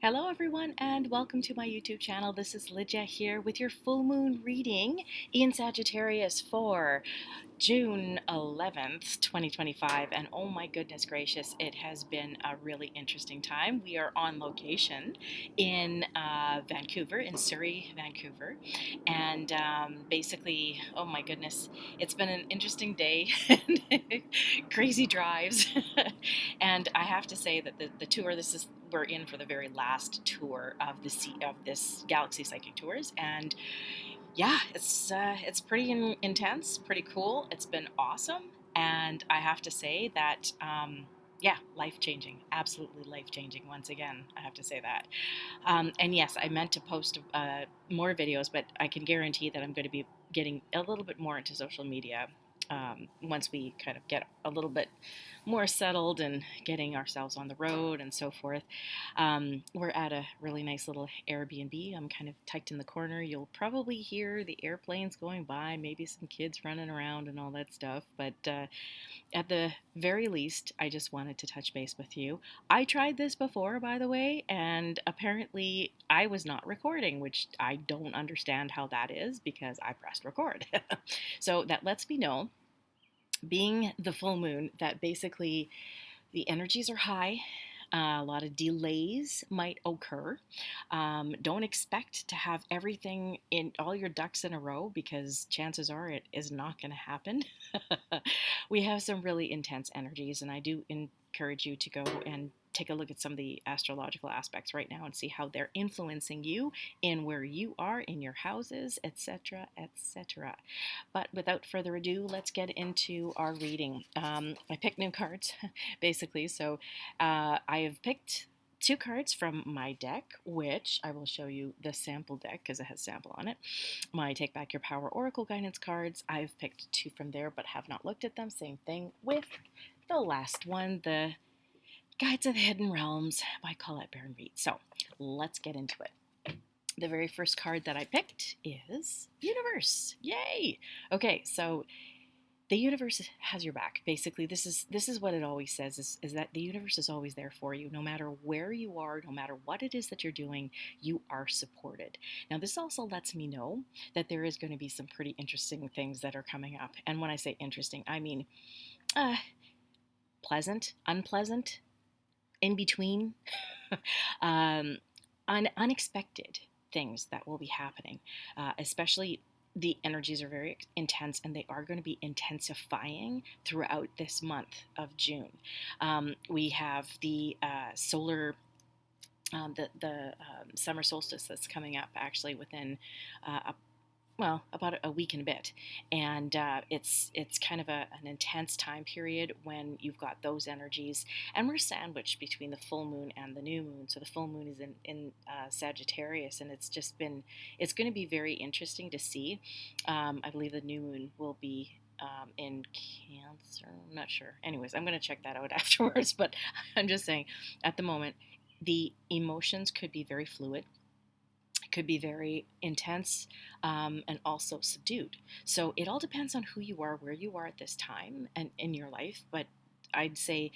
Hello everyone and welcome to my YouTube channel. This is Lygia here with your full moon reading in Sagittarius for June 11th, 2025. And oh my goodness gracious, it has been a really interesting time. We are on location in Vancouver, in Surrey, Vancouver. And basically, oh my goodness, it's been an interesting day. Crazy drives. And I have to say that the tour, we're in for the very last tour of this Galaxy Psychic Tours, and yeah, it's pretty intense, pretty cool. It's been awesome, and I have to say that yeah, life changing, absolutely life changing. Once again, I have to say that. And yes, I meant to post more videos, but I can guarantee that I'm going to be getting a little bit more into social media once we kind of get a little bit more settled and getting ourselves on the road and so forth. We're at a really nice little Airbnb. I'm kind of tucked in the corner. You'll probably hear the airplanes going by, maybe some kids running around and all that stuff. But at the very least, I just wanted to touch base with you. I tried this before, by the way, and apparently I was not recording, which I don't understand how that is because I pressed record. So that lets me know, being the full moon, that basically the energies are high. A lot of delays might occur. Don't expect to have everything in all your ducks in a row because chances are it is not going to happen. We have some really intense energies, and I do encourage you to go and take a look at some of the astrological aspects right now and see how they're influencing you in where you are in your houses, etc., etc. But without further ado, let's get into our reading. I picked new cards, basically. So I have picked two cards from my deck, which I will show you the sample deck because it has sample on it. My Take Back Your Power Oracle Guidance cards, I've picked two from there but have not looked at them. Same thing with the last one, the Guides of the Hidden Realms by Colette Baron Reid. So let's get into it. The very first card that I picked is Universe. Yay! Okay, so the universe has your back. Basically, this is what it always says, is that the universe is always there for you. No matter where you are, no matter what it is that you're doing, you are supported. Now, this also lets me know that there is going to be some pretty interesting things that are coming up. And when I say interesting, I mean pleasant, unpleasant, in between, um, unexpected things that will be happening, especially the energies are very intense and they are going to be intensifying throughout this month of June. We have the solar summer solstice that's coming up actually within about a week and a bit, and it's kind of an intense time period when you've got those energies, and we're sandwiched between the full moon and the new moon. So the full moon is in Sagittarius, and it's going to be very interesting to see. I believe the new moon will be in Cancer. I'm not sure. Anyways, I'm going to check that out afterwards. But I'm just saying, at the moment, the emotions could be very fluid, could be very intense, and also subdued. So it all depends on who you are, where you are at this time and in your life. But I'd say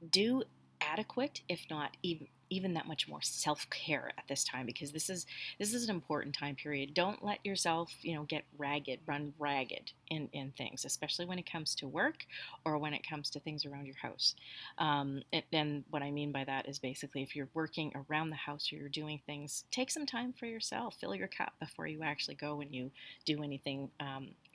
do adequate, if not even that much more self-care at this time, because this is an important time period. Don't let yourself get run ragged in things, especially when it comes to work or when it comes to things around your house. And what I mean by that is basically, if you're working around the house or you're doing things, take some time for yourself. Fill your cup before you actually go and you do anything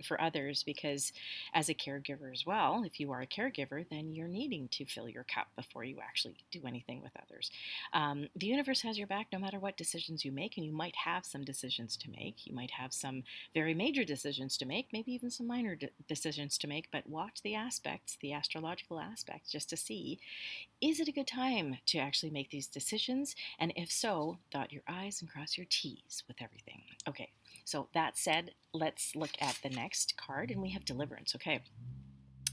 for others, because as a caregiver as well, if you are a caregiver, then you're needing to fill your cup before you actually do anything with others. The universe has your back no matter what decisions you make, and you might have some decisions to make. You might have some very major decisions to make, maybe even some minor decisions to make, but watch the aspects, the astrological aspects, just to see, is it a good time to actually make these decisions? And if so, dot your I's and cross your T's with everything. Okay, so that said, let's look at the next card, and we have Deliverance. Okay.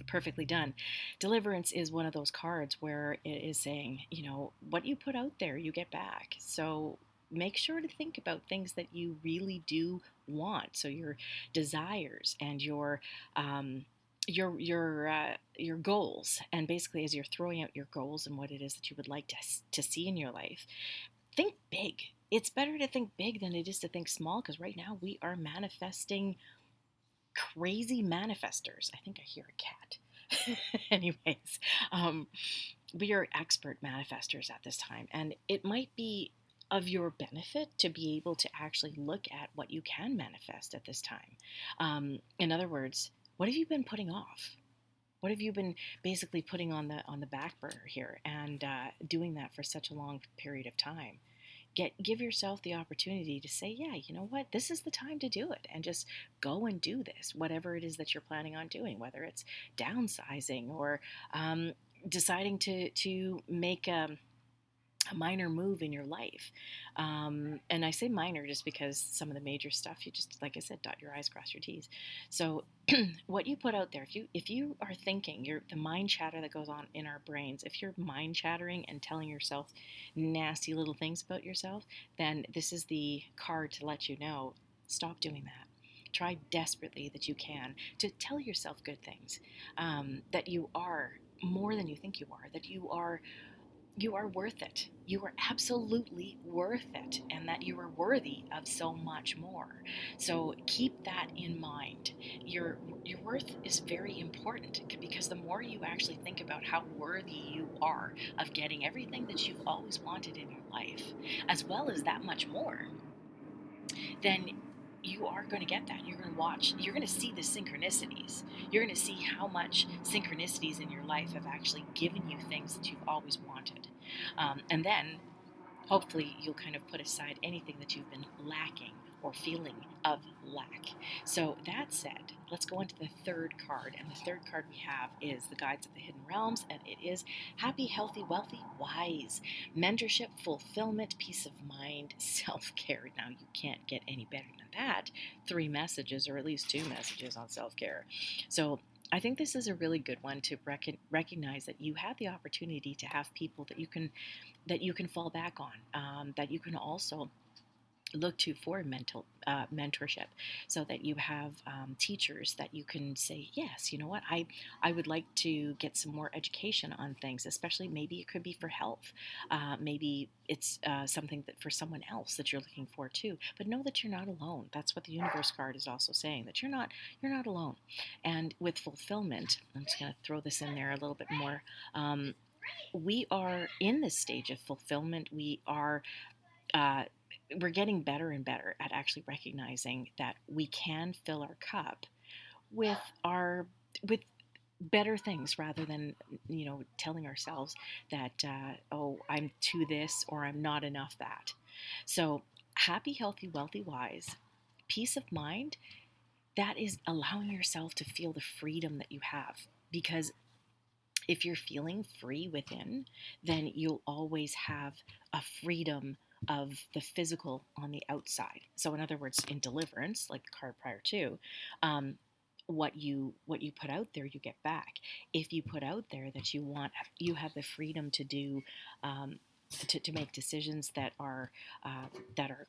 Perfectly done. Deliverance is one of those cards where it is saying, what you put out there, you get back. So make sure to think about things that you really do want. So your desires and your goals, and basically as you're throwing out your goals and what it is that you would like to see in your life, think big. It's better to think big than it is to think small, because right now we are manifesting crazy manifestors. I think I hear a cat. Anyways, um, we are expert manifestors at this time, and it might be of your benefit to be able to actually look at what you can manifest at this time. In other words, what have you been putting off? What have you been basically putting on the back burner here, and doing that for such a long period of time? Give yourself the opportunity to say, yeah, you know what, this is the time to do it, and just go and do this, whatever it is that you're planning on doing, whether it's downsizing or deciding to make a minor move in your life. And I say minor just because some of the major stuff, you just, like I said, dot your I's, cross your T's. So what you put out there, if you are thinking, the mind chatter that goes on in our brains, if you're mind chattering and telling yourself nasty little things about yourself, then this is the card to let you know, stop doing that. Try desperately that you can to tell yourself good things, that you are more than you think you are, that you are worth it. You are absolutely worth it, and that you are worthy of so much more. So keep that in mind. Your worth is very important, because the more you actually think about how worthy you are of getting everything that you've always wanted in your life, as well as that much more, then you are going to get that. You're going to see the synchronicities. You're going to see how much synchronicities in your life have actually given you things that you've always wanted. And then hopefully you'll kind of put aside anything that you've been lacking or feeling of lack. So that said, let's go into the third card. And the third card we have is the Guides of the Hidden Realms, and it is happy, healthy, wealthy, wise, mentorship, fulfillment, peace of mind, self-care. Now, you can't get any better than that. 3 messages, or at least 2 messages on self-care. So I think this is a really good one to recognize that you have the opportunity to have people that you can fall back on, that you can also look to for mentorship, so that you have teachers that you can say, yes, you know what, I would like to get some more education on things, especially maybe it could be for health, maybe it's something that for someone else that you're looking for too. But know that you're not alone. That's what the universe card is also saying, that you're not alone. And with fulfillment, I'm just going to throw this in there a little bit more. We are in this stage of fulfillment. Uh, we're getting better and better at actually recognizing that we can fill our cup with with better things, rather than telling ourselves that oh, I'm to this, or I'm not enough that. So happy, healthy, wealthy, wise, peace of mind, that is allowing yourself to feel the freedom that you have, because if you're feeling free within, then you'll always have a freedom of the physical on the outside. So in other words, in deliverance, like the card prior to, what you put out there, you get back. If you put out there that you have the freedom to do, to make decisions that are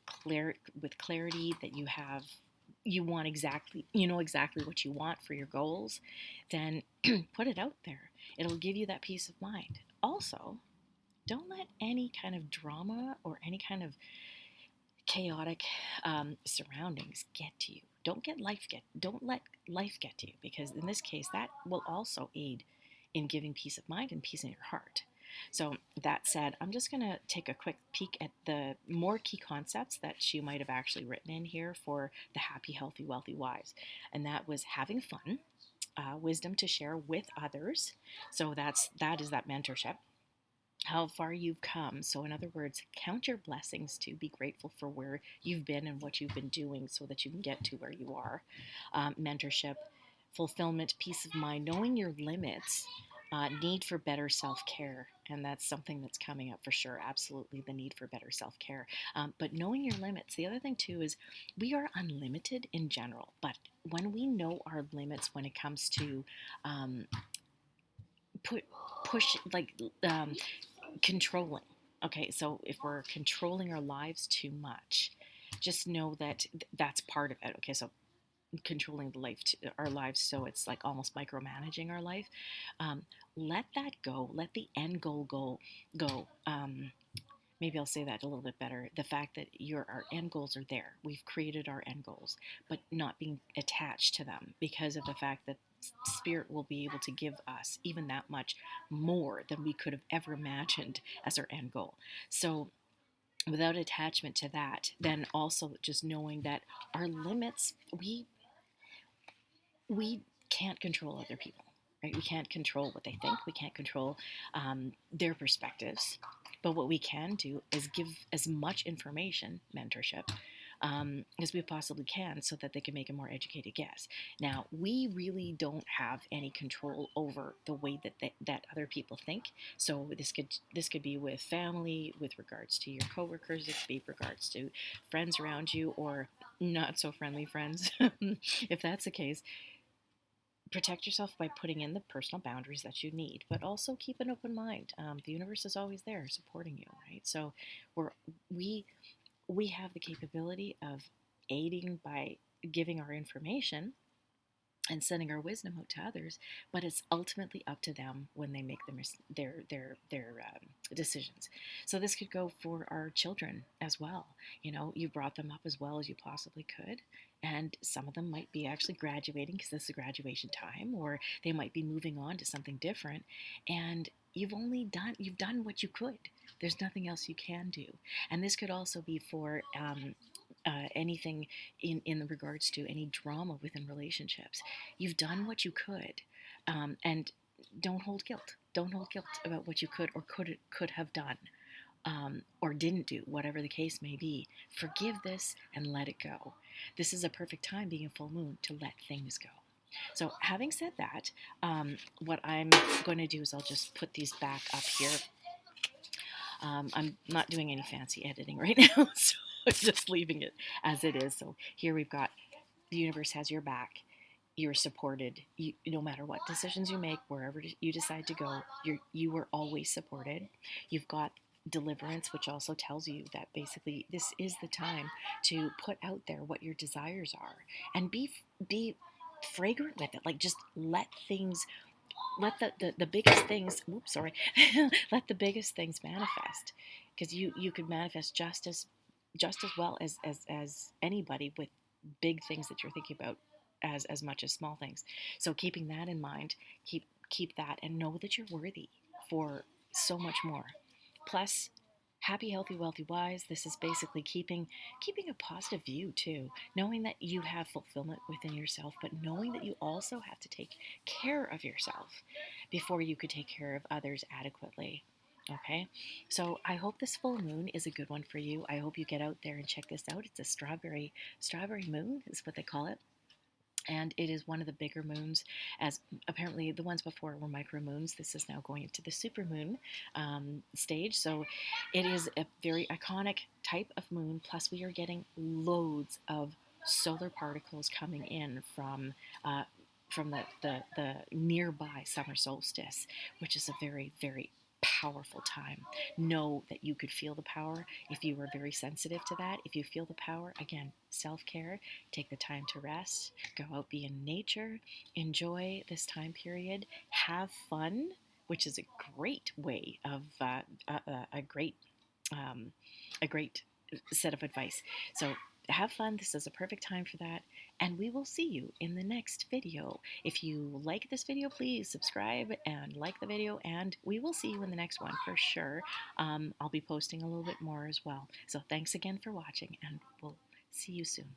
clear, with clarity, that you know exactly what you want for your goals, then put it out there. It'll give you that peace of mind. Also, don't let any kind of drama or any kind of chaotic surroundings get to you. Don't let life get to you, because in this case, that will also aid in giving peace of mind and peace in your heart. So that said, I'm just going to take a quick peek at the more key concepts that she might have actually written in here for the happy, healthy, wealthy, wise. And that was having fun, wisdom to share with others. So that is that mentorship. How far you've come. So in other words, count your blessings, to be grateful for where you've been and what you've been doing, so that you can get to where you are. Mentorship, fulfillment, peace of mind, knowing your limits, need for better self-care. And that's something that's coming up for sure. Absolutely, the need for better self-care. But knowing your limits. The other thing too is we are unlimited in general, but when we know our limits when it comes to push, like controlling. Okay, so if we're controlling our lives too much, just know that that's part of it. Okay, so controlling our lives, so it's like almost micromanaging our life. Let that go. Let the end goal go. maybe I'll say that a little bit better. The fact that our end goals are there. We've created our end goals, but not being attached to them because of the fact that spirit will be able to give us even that much more than we could have ever imagined as our end goal. So without attachment to that, then also just knowing that our limits, we can't control other people, right? We can't control what they think. We can't control their perspectives. But what we can do is give as much information, mentorship, as we possibly can so that they can make a more educated guess. Now, we really don't have any control over the way that other people think. So this could be with family, with regards to your coworkers, it could be regards to friends around you, or not so friendly friends. If that's the case, protect yourself by putting in the personal boundaries that you need, but also keep an open mind. The universe is always there supporting you, right? So we're we we have the capability of aiding by giving our information and sending our wisdom out to others, but it's ultimately up to them when they make their decisions. So this could go for our children as well. You brought them up as well as you possibly could, and some of them might be actually graduating because this is graduation time, or they might be moving on to something different, and you've done what you could. There's nothing else you can do. And this could also be for anything in regards to any drama within relationships. You've done what you could, and don't hold guilt. Don't hold guilt about what you could or could have done, or didn't do, whatever the case may be. Forgive this and let it go. This is a perfect time, being a full moon, to let things go. So, having said that, what I'm going to do is I'll just put these back up here. I'm not doing any fancy editing right now, so I'm just leaving it as it is. So here we've got the universe has your back. You're supported. No matter what decisions you make, wherever you decide to go, you are always supported. You've got deliverance, which also tells you that basically this is the time to put out there what your desires are and be fragrant with it. Like, just let the biggest things, oops, sorry, let the biggest things manifest, because you could manifest just as well as anybody with big things that you're thinking about, as much as small things. So keeping that in mind, keep that, and know that you're worthy for so much more. Plus, happy, healthy, wealthy, wise. This is basically keeping a positive view too, knowing that you have fulfillment within yourself, but knowing that you also have to take care of yourself before you could take care of others adequately. Okay, so I hope this full moon is a good one for you. I hope you get out there and check this out. It's a strawberry moon is what they call it, and it is one of the bigger moons, as apparently the ones before were micro moons. This is now going into the super moon stage. So it is a very iconic type of moon. Plus, we are getting loads of solar particles coming in from the nearby summer solstice, which is a very, very powerful time. Know that you could feel the power if you were very sensitive to that. If you feel the power, again, self-care, take the time to rest, go out, be in nature, enjoy this time period, have fun, which is a great way of um, a great set of advice. So have fun. This is a perfect time for that. And we will see you in the next video. If you like this video, please subscribe and like the video, and we will see you in the next one for sure. I'll be posting a little bit more as well. So thanks again for watching, and we'll see you soon.